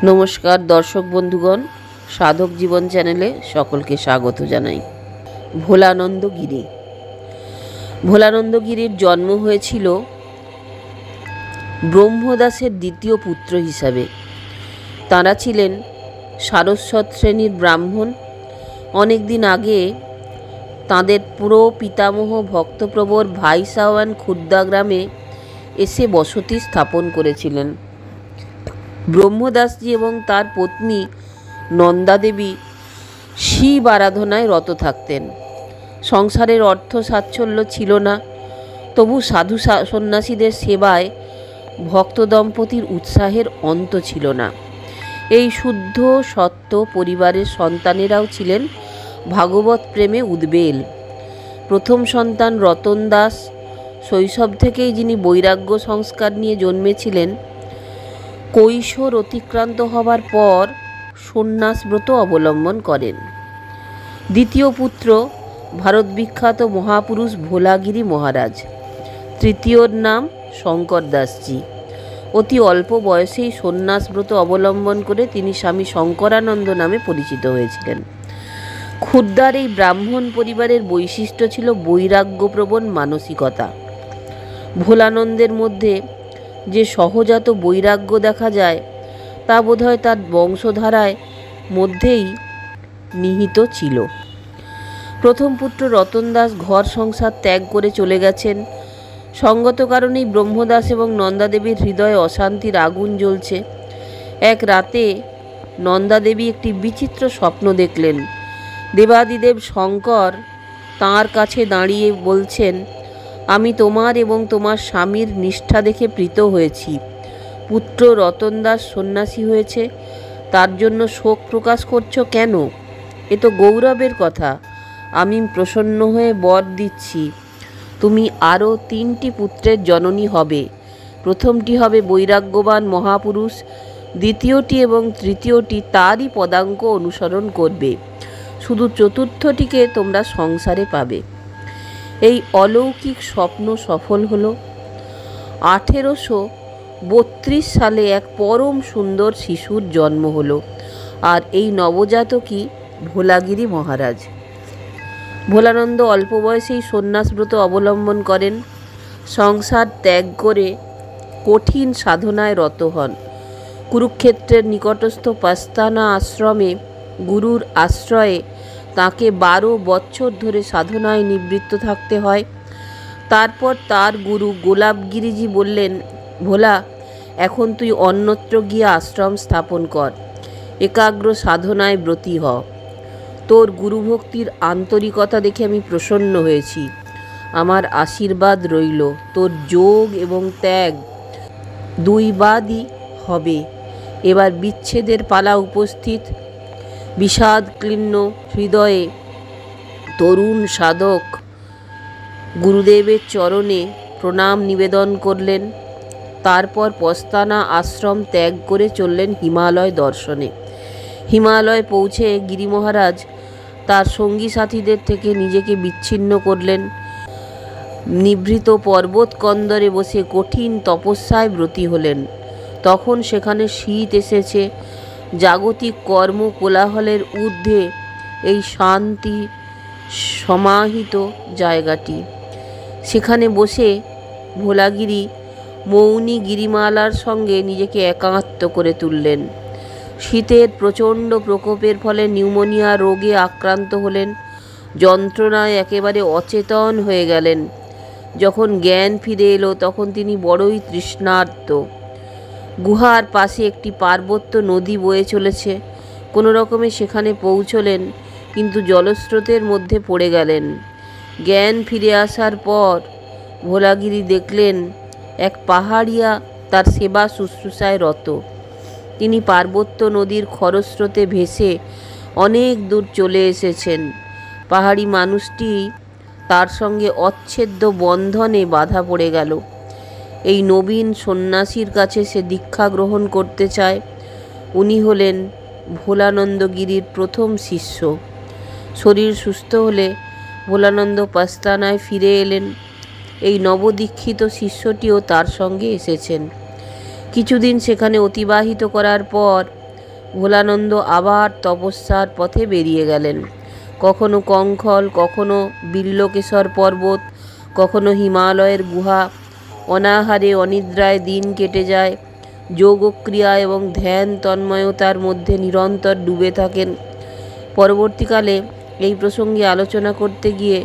নমস্কার দর্শক বন্ধুগণ, সাধক জীবন চ্যানেলে সকলকে স্বাগত জানাই। ভোলানন্দ গিরি। ভোলানন্দ গিরির জন্ম হয়েছিল ব্রহ্মদাসের দ্বিতীয় পুত্র হিসাবে। তাঁরা ছিলেন সারস্বত শ্রেণীর ব্রাহ্মণ। অনেক দিন আগে তাঁদের পুরো পিতামহ ভক্তপ্রবর ভাই সাওয়ান খুর্দা গ্রামে এসে বসতি স্থাপন করেছিলেন। ব্রহ্মদাসজি এবং তার পত্নী নন্দাদেবী শিব আরাধনায় রত থাকতেন। সংসারের অর্থ সাচ্ছল্য ছিল না, তবু সাধু সন্ন্যাসীদের সেবায় ভক্ত দম্পতির উৎসাহের অন্ত ছিল না। এই শুদ্ধ সত্য পরিবারের সন্তানেরাও ছিলেন ভাগবত প্রেমে উদ্বেল। প্রথম সন্তান রতন দাস শৈশব থেকেই যিনি বৈরাগ্য সংস্কার নিয়ে জন্মেছিলেন, কৈশোর অতিক্রান্ত হবার পর সন্ন্যাসব্রত অবলম্বন করেন। দ্বিতীয় পুত্র ভারত বিখ্যাত মহাপুরুষ ভোলাগিরি মহারাজ। তৃতীয়র নাম শঙ্কর দাসজি। অতি অল্প বয়সেই সন্ন্যাসব্রত অবলম্বন করে তিনি স্বামী শঙ্করানন্দ নামে পরিচিত হয়েছিলেন। খুর্দার এই ব্রাহ্মণ পরিবারের বৈশিষ্ট্য ছিল বৈরাগ্যপ্রবণ মানসিকতা। ভোলানন্দের মধ্যে যে সহজাত বৈরাগ্য দেখা যায়, তা বোধহয় তার বংশধারায় মধ্যেই নিহিত ছিল। প্রথম পুত্র রতন দাস ঘর সংসার ত্যাগ করে চলে গেছেন। সঙ্গত কারণেই ব্রহ্মদাস এবং নন্দাদেবীর হৃদয়ে অশান্তির আগুন জ্বলছে। এক রাতে নন্দাদেবী একটি বিচিত্র স্বপ্ন দেখলেন। দেবাদিদেব শঙ্কর তাঁর কাছে দাঁড়িয়ে বলছেন, আমি তোমার এবং তোমার স্বামীর নিষ্ঠা দেখে প্রীত হয়েছি। পুত্র রতন দাস সন্ন্যাসী হয়েছে, তার জন্য শোক প্রকাশ করছো কেন? এ তো গৌরবের কথা। আমি প্রসন্ন হয়ে বর দিচ্ছি, তুমি আরও 3টি পুত্রের জননী হবে। প্রথমটি হবে বৈরাগ্যবান মহাপুরুষ, দ্বিতীয়টি এবং তৃতীয়টি তারই পদাঙ্ক অনুসরণ করবে। শুধু চতুর্থটিকে তোমরা সংসারে পাবে। এই অলৌকিক স্বপ্ন সফল হলো। 1832 সালে এক পরম সুন্দর শিশুর জন্ম হলো, আর এই নবজাতকই ভোলাগিরি মহারাজ। ভোলানন্দ অল্প বয়সেই সন্ন্যাসব্রত অবলম্বন করেন। সংসার ত্যাগ করে কঠিন সাধনায় রত হন। কুরুক্ষেত্রের নিকটস্থ পাস্তানা আশ্রমে গুরুর আশ্রয়ে তাকে 12 বছর ধরে সাধনায় নিবৃত্ত থাকতে হয়। তারপর তার গুরু গোলাপগিরিজি বললেন, ভোলা, এখন তুই অন্যত্র গিয়ে আশ্রম স্থাপন কর, একাগ্র সাধনায় ব্রতী হ। তোর গুরুভক্তির আন্তরিকতা দেখে আমি প্রসন্ন হয়েছি। আমার আশীর্বাদ রইল। তোর যোগ এবং ত্যাগ দুইবাদই হবে। এবার বিচ্ছেদের পালা উপস্থিত। বিষাদক্লিন্ন হৃদয়ে তরুণ সাধক গুরুদেবের চরণে প্রণাম নিবেদন করলেন। তারপর পস্তানা আশ্রম ত্যাগ করে চললেন হিমালয় দর্শনে। হিমালয় পৌঁছে গিরি মহারাজ তার সঙ্গী সাথীদের থেকে নিজেকে বিচ্ছিন্ন করলেন। নিভৃত পর্বত কন্দরে বসে কঠিন তপস্যায় ব্রতী হলেন। তখন সেখানে শীত এসেছে। জাগতিক কর্ম কোলাহলের ঊর্ধ্বে এই শান্তি সমাহিত জায়গাটি। সেখানে বসে ভোলাগিরি মৌনী গিরিমালার সঙ্গে নিজেকে একাত্ম করে তুললেন। শীতের প্রচণ্ড প্রকোপের ফলে নিউমোনিয়া রোগে আক্রান্ত হলেন। যন্ত্রণায় একেবারে অচেতন হয়ে গেলেন। যখন জ্ঞান ফিরে এলো, তখন তিনি বড়ই তৃষ্ণার্ত। গুহার পাশে একটি পার্বত্য নদী বয়ে চলেছে। কোনো রকমে সেখানে পৌঁছলেন, কিন্তু জলস্রোতের মধ্যে পড়ে গেলেন। জ্ঞান ফিরে আসার পর ভোলাগিরি দেখলেন এক পাহাড়িয়া তার সেবা শুশ্রূষায় রত। তিনি পার্বত্য নদীর খরস্রোতে ভেসে অনেক দূর চলে এসেছেন। পাহাড়ি মানুষটি তার সঙ্গে অচ্ছেদ্য বন্ধনে বাধা পড়ে গেল। এই নবীন সন্ন্যাসীর কাছে সে দীক্ষা গ্রহণ করতে চায়। উনি হলেন ভোলানন্দ গিরির প্রথম শিষ্য। শরীর সুস্থ হলে ভোলানন্দ পাস্তানায় ফিরে এলেন। এই নবদীক্ষিত শিষ্যটিও তার সঙ্গে এসেছেন। কিছুদিন সেখানে অতিবাহিত করার পর ভোলানন্দ আবার তপস্যার পথে বেরিয়ে গেলেন। কখনো কঙ্খল, কখনো বিল্লকেশ্বর পর্বত, কখনো হিমালয়ের গুহা। অনাহারে অনিদ্রায় দিন কেটে যায়। যোগক্রিয়া এবং ধ্যান তন্ময়তার মধ্যে নিরন্তর ডুবে থাকেন। পরবর্তীকালে এই প্রসঙ্গে আলোচনা করতে গিয়ে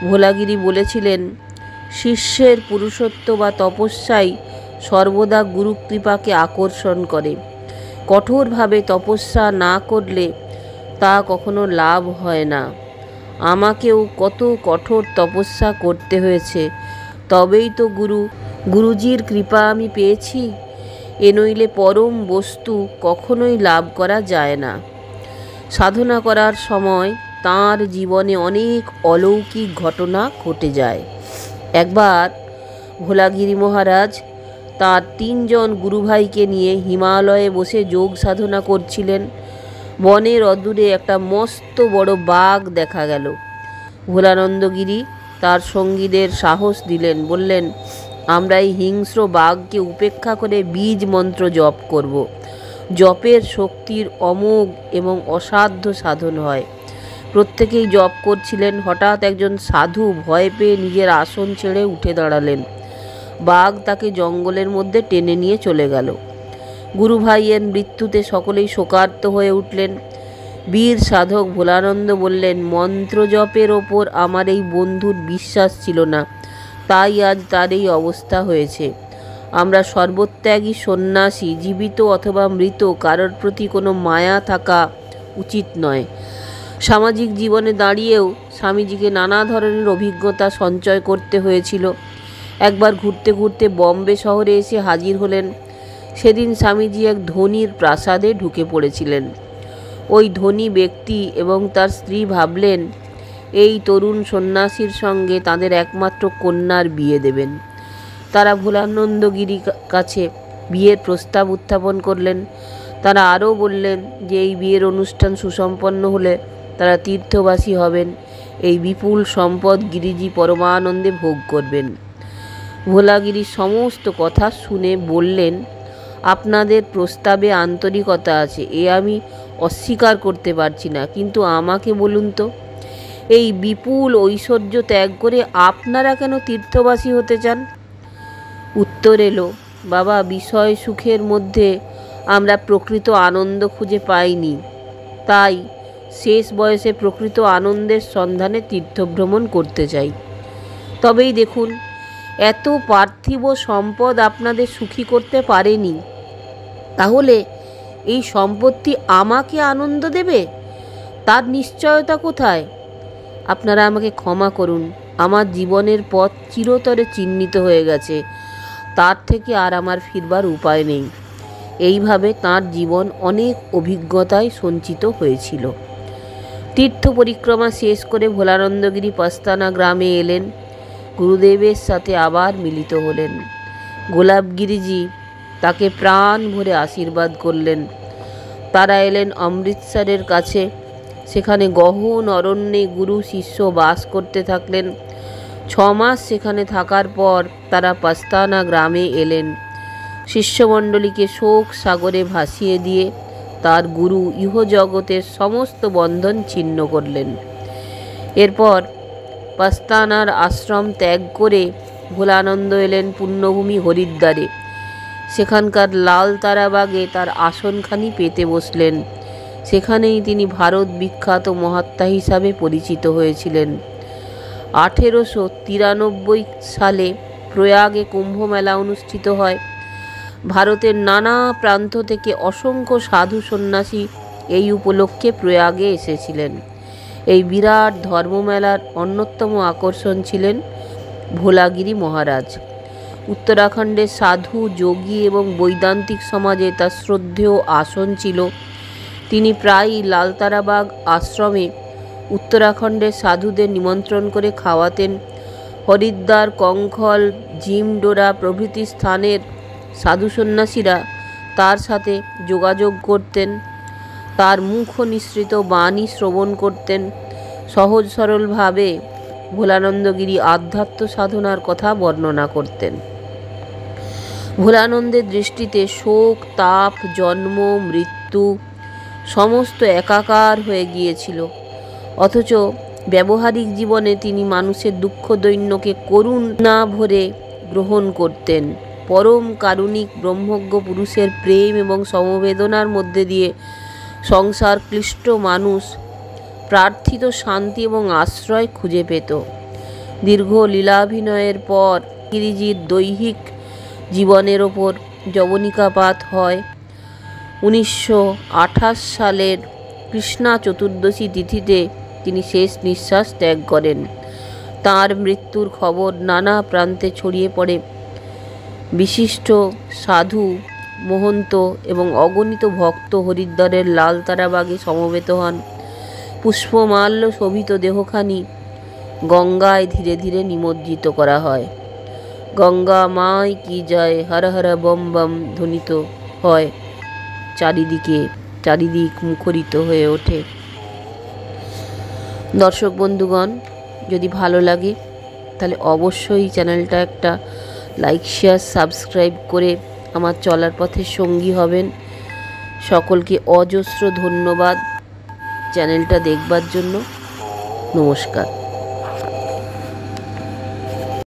ভোলাগিরি বলেছিলেন, শিষ্যের পুরুষত্ব বা তপস্যাই সর্বদা গুরুকৃপাকে আকর্ষণ করে। কঠোরভাবে তপস্যা না করলে তা কখনো লাভ হয় না। আমাকেও কত কঠোর তপস্যা করতে হয়েছে, তবেই তো গুরুজির কৃপা আমি পেয়েছি। এ নইলে পরম বস্তু কখনোই লাভ করা যায় না। সাধনা করার সময় তাঁর জীবনে অনেক অলৌকিক ঘটনা ঘটে যায়। একবার ভোলাগিরি মহারাজ তাঁর 3 জন গুরুভাইকে নিয়ে হিমালয়ে বসে যোগ সাধনা করছিলেন। বনের অদূরে একটা মস্ত বড় বাঘ দেখা গেল। ভোলানন্দগিরি তার সঙ্গীদের সাহস দিলেন, বললেন, আমরা এই হিংস্র বাঘকে উপেক্ষা করে বীজ মন্ত্র জপ করব। জপের শক্তির অমোঘ এবং অসাধ্য সাধন হয়। প্রত্যেকেই জপ করছিলেন। হঠাৎ একজন সাধু ভয় পেয়ে নিজের আসন ছেড়ে উঠে দাঁড়ালেন। বাঘ তাকে জঙ্গলের মধ্যে টেনে নিয়ে চলে গেল। গুরু ভাইয়ের মৃত্যুতে সকলেই শোকার্ত হয়ে উঠলেন। বীর সাধক ভোলানন্দ বললেন, মন্ত্র জপের ওপর আমার এই বন্ধুর বিশ্বাস ছিল না, তাই আজ তার এই অবস্থা হয়েছে। আমরা সর্বত্যাগী সন্ন্যাসী, জীবিত অথবা মৃত, কারোর প্রতি কোনো মায়া থাকা উচিত নয়। সামাজিক জীবনে দাঁড়িয়েও স্বামীজিকে নানা ধরনের অভিজ্ঞতা সঞ্চয় করতে হয়েছিল। একবার ঘুরতে ঘুরতে বম্বে শহরে এসে হাজির হলেন। সেদিন স্বামীজি এক ধনীর প্রাসাদে ঢুকে পড়েছিলেন। ওই ধনী ব্যক্তি এবং তার স্ত্রী ভাবলেন এই তরুণ সন্ন্যাসীর সঙ্গে তাদের একমাত্র কন্যার বিয়ে দেবেন। তারা ভোলানন্দগিরির কাছে বিয়ের প্রস্তাব উত্থাপন করলেন। তারা আরও বললেন যে এই বিয়ের অনুষ্ঠান সুসম্পন্ন হলে তারা তীর্থবাসী হবেন। এই বিপুল সম্পদ গিরিজি পরমানন্দে ভোগ করবেন। ভোলাগিরির সমস্ত কথা শুনে বললেন, আপনাদের প্রস্তাবে আন্তরিকতা আছে, এ আমি অস্বীকার করতে পারছি না, কিন্তু আমাকে বলুন তো, এই বিপুল ঐশ্বর্য ত্যাগ করে আপনারা কেন তীর্থবাসী হতে চান? উত্তর এলো, বাবা, বিষয় সুখের মধ্যে আমরা প্রকৃত আনন্দ খুঁজে পাইনি, তাই শেষ বয়সে প্রকৃত আনন্দের সন্ধানে তীর্থভ্রমণ করতে চাই। তবেই দেখুন, এত পার্থিব সম্পদ আপনাদের সুখী করতে পারেনি, তাহলে এই সম্পত্তি আমাকে আনন্দ দেবে? তার নিশ্চয়তা কোথায়? আপনারা আমাকে ক্ষমা করুন, আমার জীবনের পথ চিরতরে চিহ্নিত হয়ে গেছে, তার থেকে আর আমার ফিরবার উপায় নেই। এইভাবে তাঁর জীবন অনেক অভিজ্ঞতায় সঞ্চিত হয়েছিল। তীর্থ পরিক্রমা শেষ করে ভোলানন্দগিরি পাস্তানা গ্রামে এলেন। গুরুদেবের সাথে আবার মিলিত হলেন। গোলাপগিরিজি তাকে প্রাণ ভরে আশীর্বাদ করলেন। তারা এলেন অমৃতসরের কাছে। সেখানে গহন অরণ্যে গুরু শিষ্য বাস করতে থাকলেন। 6 মাস সেখানে থাকার পর তারা পাস্তানা গ্রামে এলেন। শিষ্যমণ্ডলীকে শোক সাগরে ভাসিয়ে দিয়ে তার গুরু ইহজগতের সমস্ত বন্ধন ছিন্ন করলেন। এরপর পাস্তানার আশ্রম ত্যাগ করে ভোলানন্দ এলেন পুণ্যভূমি হরিদ্বারে। সেখানকার লাল তারাবাগে তার আসনখানি পেতে বসলেন। সেখানেই তিনি ভারত বিখ্যাত মহাত্মা হিসাবে পরিচিত হয়েছিলেন। 1893 সালে প্রয়াগে কুম্ভমেলা অনুষ্ঠিত হয়। ভারতের নানা প্রান্ত থেকে অসংখ্য সাধু সন্ন্যাসী এই উপলক্ষে প্রয়াগে এসেছিলেন। এই বিরাট ধর্মমেলার অন্যতম আকর্ষণ ছিলেন ভোলাগিরি মহারাজ। উত্তরাখণ্ডের সাধু, যোগী এবং বৈদান্তিক সমাজে তার শ্রদ্ধেয় আসন ছিল। তিনি প্রায়ই লালতারাবাগ আশ্রমে উত্তরাখণ্ডের সাধুদের নিমন্ত্রণ করে খাওয়াতেন। হরিদ্বার, কঙ্খল, জিমডোরা প্রভৃতি স্থানের সাধু সন্ন্যাসীরা তার সাথে যোগাযোগ করতেন, তার মুখ নিঃসৃত বাণী শ্রবণ করতেন। সহজ সরলভাবে ভোলানন্দগিরি আধ্যাত্ম সাধনার কথা বর্ণনা করতেন। ভোলানন্দের দৃষ্টিতে শোক, তাপ, জন্ম, মৃত্যু সমস্ত একাকার হয়ে গিয়েছিল। অথচ ব্যবহারিক জীবনে তিনি মানুষের দুঃখ দৈন্যকে করুণা ভরে গ্রহণ করতেন। পরম কারুণিক ব্রহ্মজ্ঞ পুরুষের প্রেম এবং সমবেদনার মধ্যে দিয়ে সংসার ক্লিষ্ট মানুষ প্রার্থিত শান্তি এবং আশ্রয় খুঁজে পেত। দীর্ঘ লীলাভিনয়ের পর গিরিজির দৈহিক জীবনের ওপর যবনিকাপাত হয়। 1928 সালের কৃষ্ণা চতুর্দশী তিথিতে তিনি শেষ নিঃশ্বাস ত্যাগ করেন। তাঁর মৃত্যুর খবর নানা প্রান্তে ছড়িয়ে পড়ে। বিশিষ্ট সাধু, মহন্ত এবং অগণিত ভক্ত হরিদ্বারের লালতারাবাগে সমবেত হন। পুষ্পমাল্য শোভিত দেহখানি গঙ্গায় ধীরে ধীরে নিমজ্জিত করা হয়। গঙ্গা মাই কি জয়, হর হর বম বম ধ্বনিত হয় চারিদিক মুখরিত হয়ে ওঠে। দর্শক বন্ধুগণ, যদি ভালো লাগে তাহলে অবশ্যই চ্যানেলটা একটা লাইক, শেয়ার, সাবস্ক্রাইব করে আমার চলার পথে সঙ্গী হবেন। সকলকে অজস্র ধন্যবাদ চ্যানেলটা দেখবার জন্য। নমস্কার।